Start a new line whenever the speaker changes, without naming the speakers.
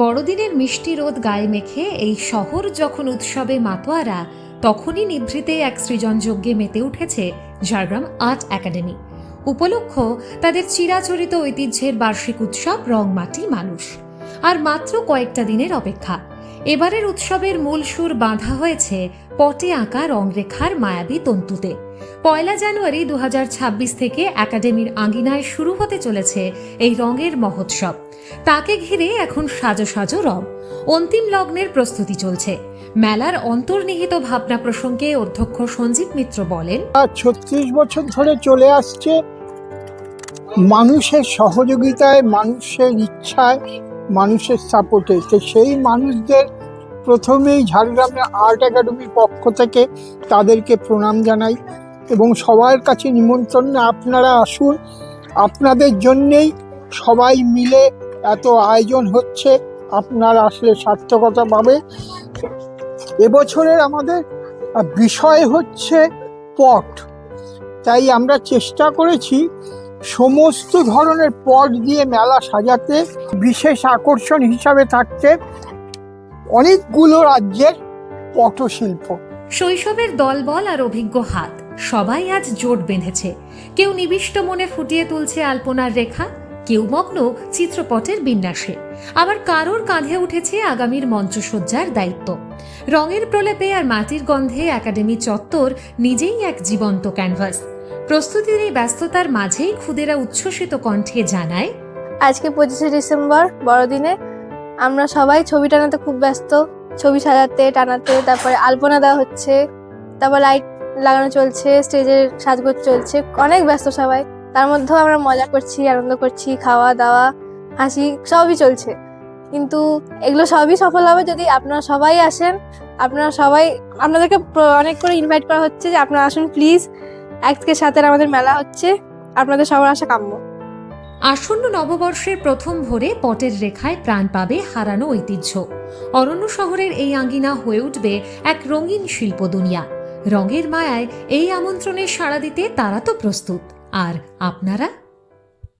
বড়দিনের মিষ্টি রোদ গায়ে মেখে এই শহর যখন উৎসবে মাতোয়ারা, তখনই নিভৃতে এক সৃজনযজ্ঞে মেতে উঠেছে ঝাড়গ্রাম আর্ট একাডেমি। উপলক্ষ তাদের চিরাচরিত ঐতিহ্যের বার্ষিক উৎসব রং মাটি মানুষ। আর মাত্র কয়েকটা দিনের অপেক্ষা। এবারের উৎসবের মূল সুর বাঁধা হয়েছে পটে আঁকা রংরেখার মায়াবী তন্তুতে। 1 জানুয়ারি 2026 থেকে একাডেমির আঙিনায় শুরু হতে চলেছে এই রঙের মহোৎসব। তাকে ঘিরে এখন সাজো সাজো রং। অন্তিম লগ্নের প্রস্তুতি চলছে। মেলার অন্তর্নিহিত ভাবনা প্রসঙ্গে অধ্যক্ষ সঞ্জীব মিত্র বলেন,
36 বছর ধরে চলে আসছে মানুষের সহযোগিতায়, মানুষের ইচ্ছায়, মানুষের সাপোর্টে। তো সেই মানুষদের প্রথমেই ঝাড়গ্রামে আর্ট একাডেমির পক্ষ থেকে তাদেরকে প্রণাম জানাই এবং সবার কাছে নিমন্ত্রণ, আপনারা আসুন। আপনাদের জন্যেই সবাই মিলে এত আয়োজন হচ্ছে, আপনারা আসলে সার্থকতা পাবে। এবছরের আমাদের বিষয় হচ্ছে পট, তাই আমরা চেষ্টা করেছি সমস্ত ধরনের পট দিয়ে মেলা সাজাতে। বিশেষ আকর্ষণ হিসাবে থাকছে অনেকগুলো রাজ্যের পটশিল্প।
শৈশবের দলবল আর অভিজ্ঞ হাত সবাই আজ জোট বেঁধেছে। কেউ নিবিষ্ট মনে ফুটিয়ে তুলছে আলপনার রেখা, কেউ মগ্ন চিত্রপটের বিন্যাসে, আবার কারোর কাঁধে উঠেছে আগামীর মঞ্চসজ্জার দায়িত্ব। রঙের প্রলেপে আর মাটির গন্ধে একাডেমি চত্বর নিজেই এক জীবন্ত ক্যানভাস। প্রস্তুতির এই ব্যস্ততার মাঝেই খুদেরা উচ্ছ্বসিত কণ্ঠে জানায়,
আজকে 25শে ডিসেম্বর বড়দিনে আমরা সবাই ছবি টানাতে খুব ব্যস্ত। ছবি সাজাতে, টানাতে, তারপরে আলপনা দেওয়া হচ্ছে, তারপর লাইট লাগানো চলছে, স্টেজের সাজগোজ চলছে, অনেক ব্যস্ত সবাই। তার মধ্যেও আমরা মজা করছি, আনন্দ করছি, খাওয়া দাওয়া, হাসি সবই চলছে। কিন্তু এগুলো সবই সফল হবে যদি আপনারা সবাই আসেন। আপনারা সবাই, আপনাদেরকে অনেক করে ইনভাইট করা হচ্ছে যে আপনারা আসুন প্লিজ। আজকে সাথে আমাদের মেলা হচ্ছে, আপনাদের সবার আসা কাম্য।
আসন্ন নববর্ষের প্রথম ভোরে পটের রেখায় প্রাণ পাবে হারানো ঐতিহ্য। অরণ্য শহরের এই আঙ্গিনা হয়ে উঠবে এক রঙিন শিল্প দুনিয়া। রঙের মায়ায় এই আমন্ত্রণে সাড়া দিতে তারা তো প্রস্তুত, আর আপনারা?